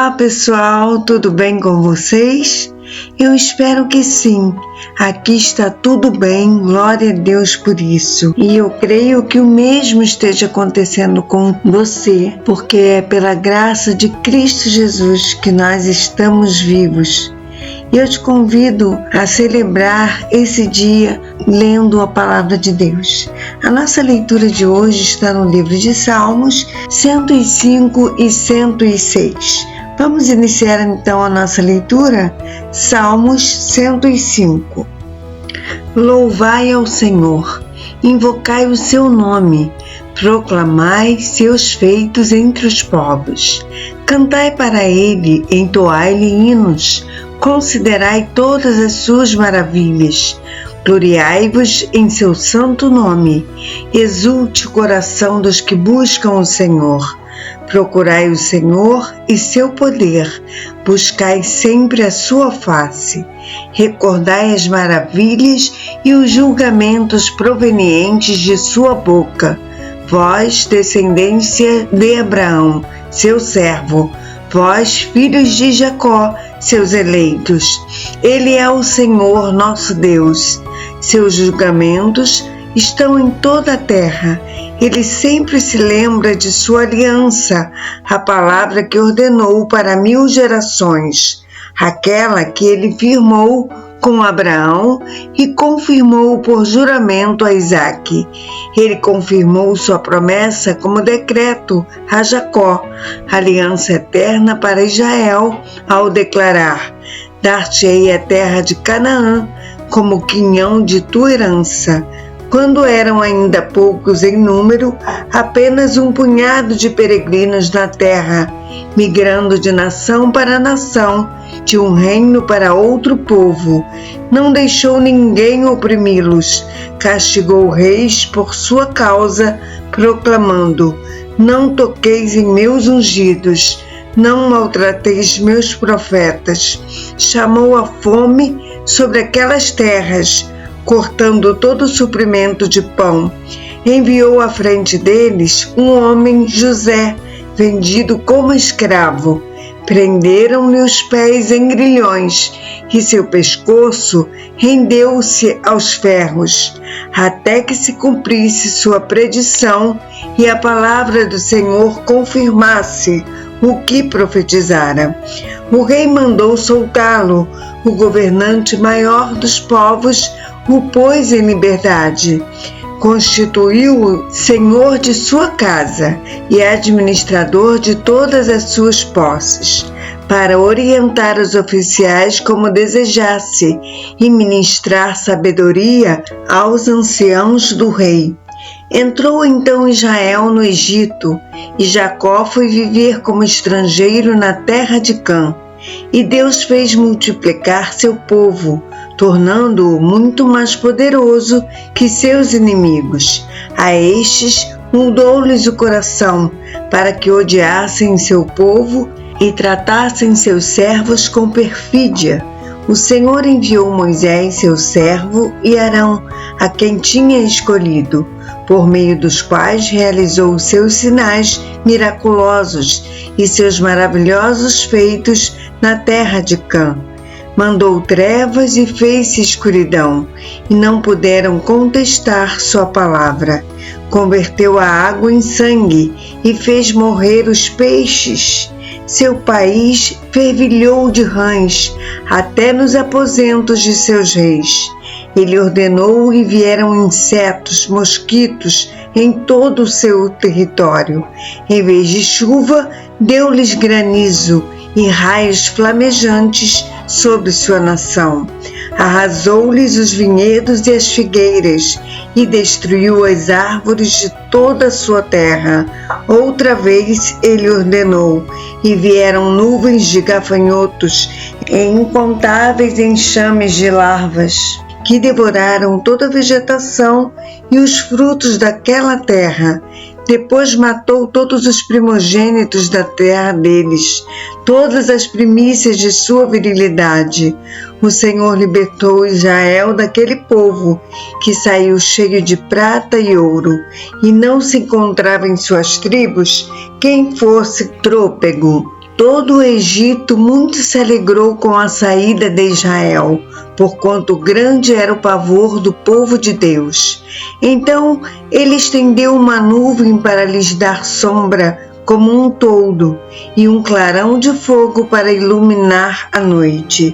Olá pessoal, tudo bem com vocês? Eu espero que sim. Aqui está tudo bem, glória a Deus por isso. E eu creio que o mesmo esteja acontecendo com você, porque é pela graça de Cristo Jesus que nós estamos vivos. E eu te convido a celebrar esse dia lendo a Palavra de Deus. A nossa leitura de hoje está no livro de Salmos 105 e 106. Vamos iniciar então a nossa leitura? Salmos 105. Louvai ao Senhor, invocai o seu nome, proclamai seus feitos entre os povos. Cantai para ele, entoai-lhe hinos, considerai todas as suas maravilhas. Gloriai-vos em seu santo nome. Exulte o coração dos que buscam o Senhor. Procurai o Senhor e seu poder. Buscai sempre a sua face. Recordai as maravilhas e os julgamentos provenientes de sua boca. Vós, descendência de Abraão, seu servo, vós, filhos de Jacó, seus eleitos. Ele é o Senhor nosso Deus. Seus julgamentos estão em toda a terra. Ele sempre se lembra de sua aliança, a palavra que ordenou para 1000 gerações, aquela que ele firmou com Abraão e confirmou por juramento a Isaque. Ele confirmou sua promessa como decreto a Jacó, aliança eterna para Israel, ao declarar: dar-te-ei a terra de Canaã como quinhão de tua herança. Quando eram ainda poucos em número, apenas um punhado de peregrinos na terra, migrando de nação para nação, de um reino para outro povo, não deixou ninguém oprimi-los, castigou reis por sua causa, proclamando: não toqueis em meus ungidos, não maltrateis meus profetas. Chamou a fome sobre aquelas terras, cortando todo o suprimento de pão. Enviou à frente deles um homem, José, vendido como escravo. Prenderam-lhe os pés em grilhões e seu pescoço rendeu-se aos ferros, até que se cumprisse sua predição e a palavra do Senhor confirmasse o que profetizara. O rei mandou soltá-lo. O governante maior dos povos o pôs em liberdade. Constituiu-o senhor de sua casa e administrador de todas as suas posses, para orientar os oficiais como desejasse e ministrar sabedoria aos anciãos do rei. Entrou então Israel no Egito, e Jacó foi viver como estrangeiro na terra de Cã. E Deus fez multiplicar seu povo, tornando-o muito mais poderoso que seus inimigos. A estes mudou-lhes o coração, para que odiassem seu povo e tratassem seus servos com perfídia. O Senhor enviou Moisés, seu servo, e Arão, a quem tinha escolhido, por meio dos quais realizou seus sinais miraculosos e seus maravilhosos feitos na terra de Cã. Mandou trevas e fez-se escuridão, e não puderam contestar sua palavra. Converteu a água em sangue e fez morrer os peixes. Seu país fervilhou de rãs, até nos aposentos de seus reis. Ele ordenou e vieram insetos, mosquitos em todo o seu território. Em vez de chuva, deu-lhes granizo e raios flamejantes sobre sua nação. Arrasou-lhes os vinhedos e as figueiras e destruiu as árvores de toda a sua terra. Outra vez ele ordenou, e vieram nuvens de gafanhotos e incontáveis enxames de larvas, que devoraram toda a vegetação e os frutos daquela terra. Depois matou todos os primogênitos da terra deles, todas as primícias de sua virilidade. O Senhor libertou Israel daquele povo, que saiu cheio de prata e ouro, e não se encontrava em suas tribos quem fosse trôpego. Todo o Egito muito se alegrou com a saída de Israel, porquanto grande era o pavor do povo de Deus. Então ele estendeu uma nuvem para lhes dar sombra como um toldo, e um clarão de fogo para iluminar a noite.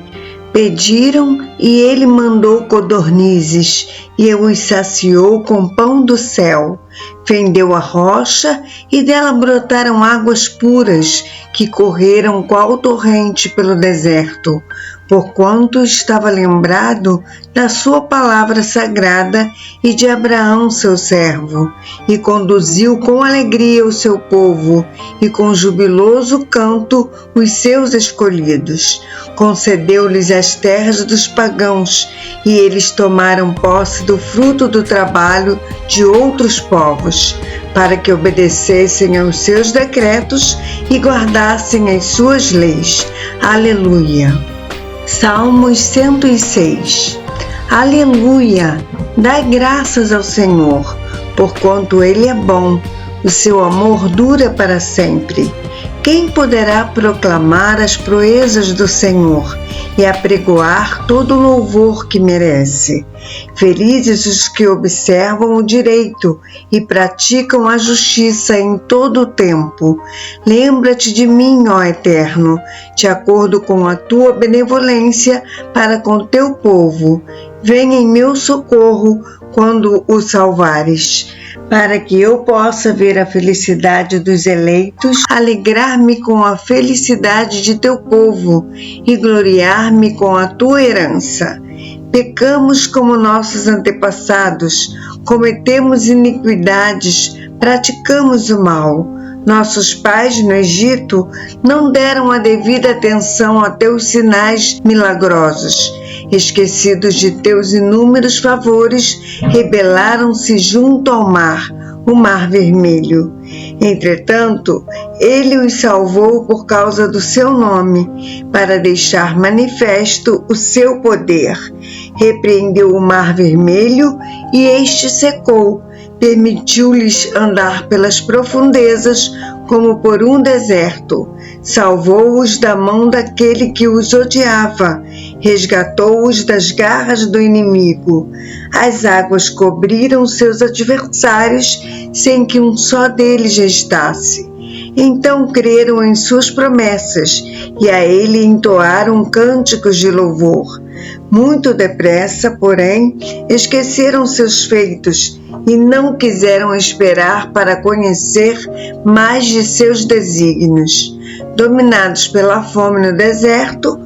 Pediram, e ele mandou codornizes, e os saciou com pão do céu. Fendeu a rocha, e dela brotaram águas puras, que correram qual torrente pelo deserto, porquanto estava lembrado da sua palavra sagrada e de Abraão seu servo, e conduziu com alegria o seu povo, e com jubiloso canto os seus escolhidos. Concedeu-lhes as terras dos pagãos, e eles tomaram posse do fruto do trabalho de outros povos, para que obedecessem aos seus decretos e guardassem as suas leis. Aleluia! Salmos 106. Aleluia! Dai graças ao Senhor, porquanto Ele é bom, o seu amor dura para sempre. Quem poderá proclamar as proezas do Senhor e apregoar todo o louvor que merece? Felizes os que observam o direito e praticam a justiça em todo o tempo. Lembra-te de mim, ó Eterno, de acordo com a tua benevolência para com teu povo. Venha em meu socorro quando o salvares, para que eu possa ver a felicidade dos eleitos, alegrar-me com a felicidade de teu povo e gloriar-me com a tua herança. Pecamos como nossos antepassados, cometemos iniquidades, praticamos o mal. Nossos pais no Egito não deram a devida atenção a teus sinais milagrosos. Esquecidos de teus inúmeros favores, rebelaram-se junto ao mar, o Mar Vermelho. Entretanto, ele os salvou por causa do seu nome, para deixar manifesto o seu poder. Repreendeu o Mar Vermelho e este secou. Permitiu-lhes andar pelas profundezas como por um deserto. Salvou-os da mão daquele que os odiava, resgatou-os das garras do inimigo. As águas cobriram seus adversários sem que um só deles restasse. Então creram em suas promessas e a ele entoaram cânticos de louvor. Muito depressa, porém, esqueceram seus feitos e não quiseram esperar para conhecer mais de seus desígnios. Dominados pela fome no deserto,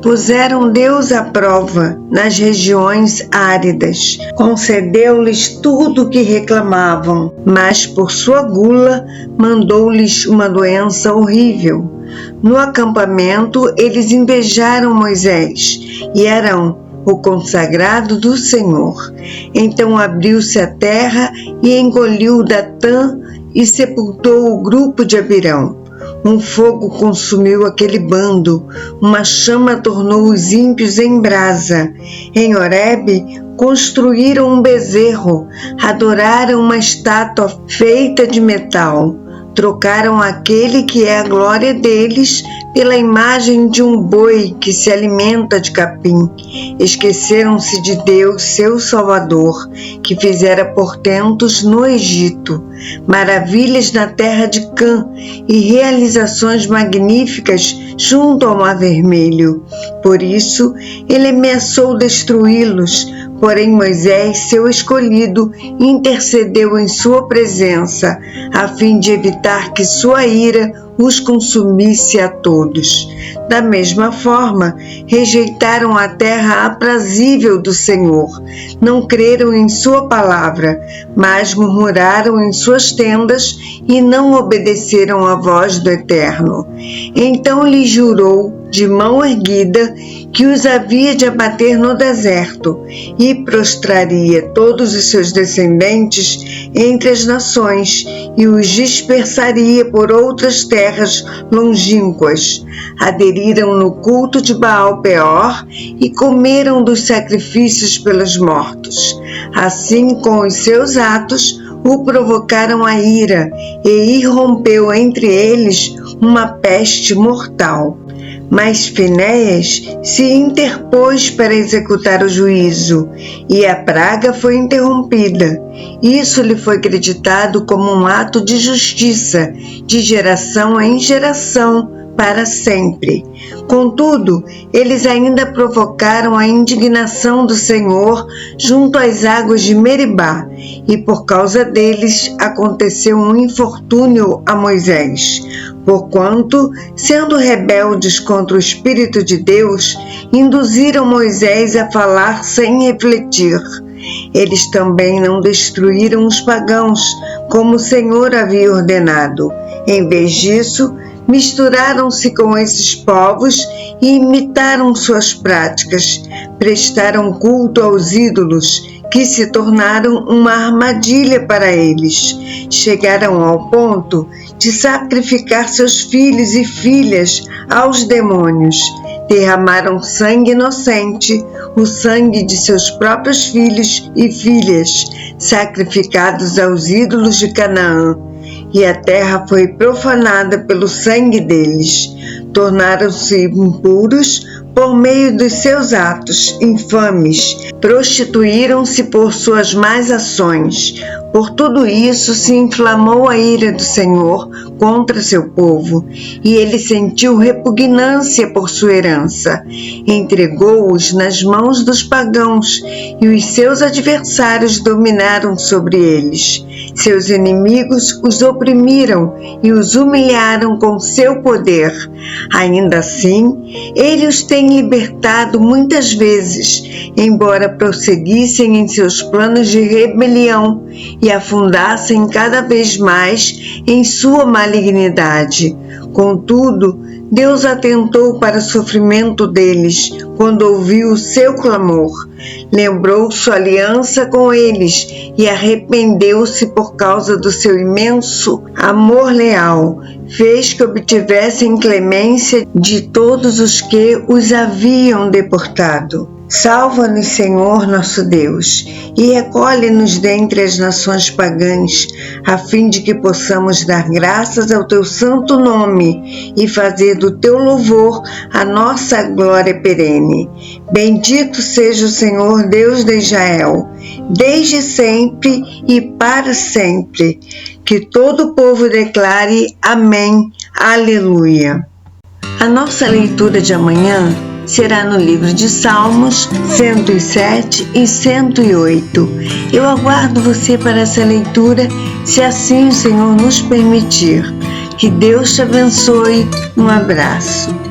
puseram Deus à prova nas regiões áridas. Concedeu-lhes tudo o que reclamavam, mas por sua gula mandou-lhes uma doença horrível. No acampamento, eles invejaram Moisés e Arão, o consagrado do Senhor. Então abriu-se a terra e engoliu Datã e sepultou o grupo de Abirão. Um fogo consumiu aquele bando, uma chama tornou os ímpios em brasa. Em Horebe construíram um bezerro, adoraram uma estátua feita de metal. Trocaram aquele que é a glória deles pela imagem de um boi que se alimenta de capim. Esqueceram-se de Deus, seu Salvador, que fizera portentos no Egito, maravilhas na terra de Cã e realizações magníficas junto ao Mar Vermelho. Por isso, ele ameaçou destruí-los, porém Moisés, seu escolhido, intercedeu em sua presença, a fim de evitar que sua ira os consumisse a todos. Da mesma forma, rejeitaram a terra aprazível do Senhor, não creram em sua palavra, mas murmuraram em suas tendas e não obedeceram à voz do Eterno. Então lhe jurou, de mão erguida, que os havia de abater no deserto e prostraria todos os seus descendentes entre as nações e os dispersaria por outras terras longínquas. Aderiram no culto de Baal-Peor e comeram dos sacrifícios pelos mortos. Assim, com os seus atos, o provocaram a ira e irrompeu entre eles uma peste mortal. Mas Finéias se interpôs para executar o juízo, e a praga foi interrompida. Isso lhe foi acreditado como um ato de justiça, de geração em geração, para sempre. Contudo, eles ainda provocaram a indignação do Senhor junto às águas de Meribá, e por causa deles aconteceu um infortúnio a Moisés, porquanto, sendo rebeldes contra o Espírito de Deus, induziram Moisés a falar sem refletir. Eles também não destruíram os pagãos, como o Senhor havia ordenado. Em vez disso, misturaram-se com esses povos e imitaram suas práticas, prestaram culto aos ídolos, que se tornaram uma armadilha para eles. Chegaram ao ponto de sacrificar seus filhos e filhas aos demônios. Derramaram sangue inocente, o sangue de seus próprios filhos e filhas, sacrificados aos ídolos de Canaã. E a terra foi profanada pelo sangue deles. Tornaram-se impuros por meio dos seus atos infames, prostituíram-se por suas más ações. Por tudo isso se inflamou a ira do Senhor contra seu povo, e ele sentiu repugnância por sua herança. Entregou-os nas mãos dos pagãos, e os seus adversários dominaram sobre eles. Seus inimigos os oprimiram e os humilharam com seu poder. Ainda assim, ele os tem libertado muitas vezes, embora prosseguissem em seus planos de rebelião e afundassem cada vez mais em sua malignidade. Contudo, Deus atentou para o sofrimento deles quando ouviu o seu clamor. Lembrou sua aliança com eles e arrependeu-se por causa do seu imenso amor leal. Fez que obtivessem clemência de todos os que os haviam deportado. Salva-nos, Senhor nosso Deus, e recolhe-nos dentre as nações pagãs, a fim de que possamos dar graças ao teu santo nome e fazer do teu louvor a nossa glória perene. Bendito seja o Senhor Deus de Israel, desde sempre e para sempre. Que todo o povo declare amém, aleluia. A nossa leitura de amanhã será no livro de Salmos 107 e 108. Eu aguardo você para essa leitura, se assim o Senhor nos permitir. Que Deus te abençoe. Um abraço.